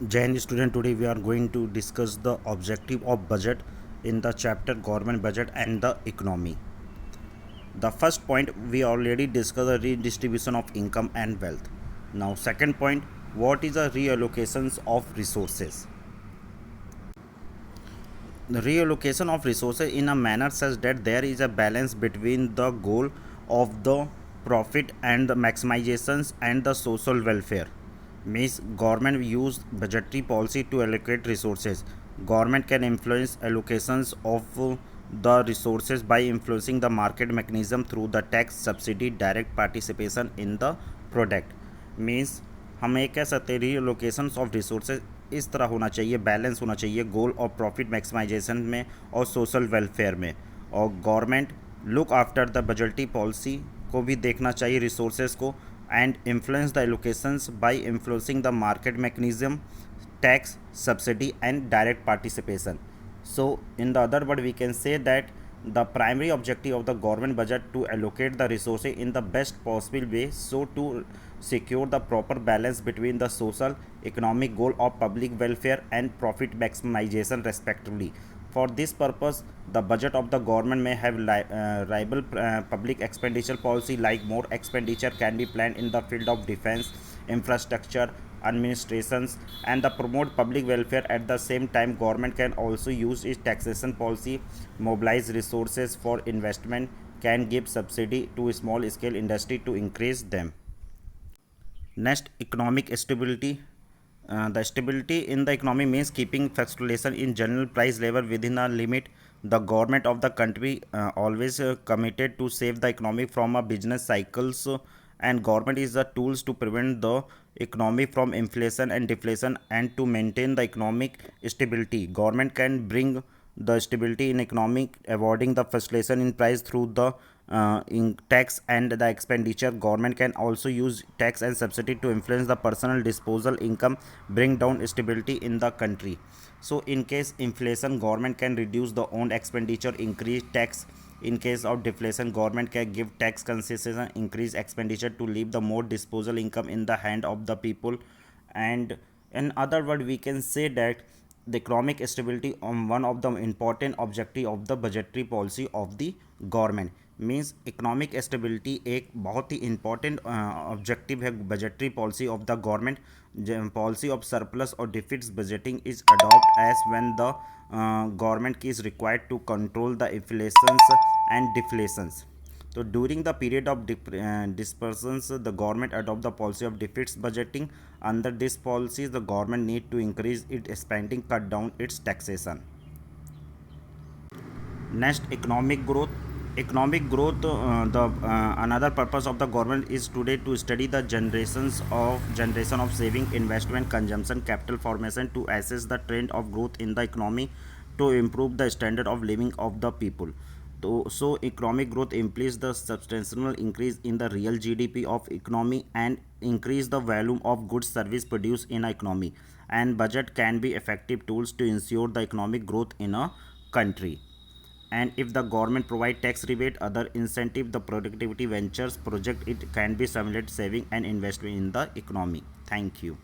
Jain student, today we are going to discuss the objective of budget in the chapter government budget and the economy. The first point we already discussed the redistribution of income and wealth. Now second point, what is the reallocations of resources? The reallocation of resources in a manner such that there is a balance between the goal of the profit and the maximizations and the social welfare. Means government use budgetary policy to allocate resources. Government can influence allocations of the resources by influencing the market mechanism through the tax subsidy direct participation in the product. Means हम ये कह सकते हैं relocation of resources इस तरह होना चाहिए, balance होना चाहिए गोल और प्रॉफिट मैक्सिमाइजेशन में और सोशल वेलफेयर में। और government look after the budgetary policy को भी देखना चाहिए रिसोर्सेज को and influence the allocations by influencing the market mechanism, tax, subsidy, and direct participation. So, in the other word, we can say that the primary objective of the government budget to allocate the resources in the best possible way, so to secure the proper balance between the social, economic goal of public welfare and profit maximization respectively. For this purpose, the budget of the government may have rival public expenditure policy, like more expenditure can be planned in the field of defense, infrastructure, administrations, and the promote public welfare. At the same time, government can also use its taxation policy, mobilize resources for investment, can give subsidy to small scale industry to increase them. Next, economic stability. The stability in the economy means keeping fluctuation in general price level within a limit. The government of the country always committed to save the economy from a business cycles, and government is the tools to prevent the economy from inflation and deflation and to maintain the economic stability. Government can bring the stability in economic avoiding the fluctuation in price through the in tax and the expenditure. Government can also use tax and subsidy to influence the personal disposal income, bring down stability in the country. So in case inflation, government can reduce the own expenditure, increase tax. In case of deflation, government can give tax concession, increase expenditure to leave the more disposal income in the hand of the people. And in other word, we can say that the economic stability on one of the important objective of the budgetary policy of the government. Means economic stability एक बहुत ही important objective है budgetary policy of the government. Policy of surplus और deficits budgeting is adopt as when the government की is required to control the inflations and deflations. So during the period of dispersions, the government adopt the policy of deficit budgeting. Under this policy, the government need to increase its spending, cut down its taxation. Next, economic growth. Economic growth. The another purpose of the government is today to study the generation of saving, investment, consumption, capital formation to assess the trend of growth in the economy to improve the standard of living of the people. So economic growth implies the substantial increase in the real GDP of economy and increase the volume of goods service produced in an economy. And budget can be effective tools to ensure the economic growth in a country. And if the government provide tax rebate, other incentive, the productivity ventures project, it can be stimulate saving and investment in the economy. Thank you.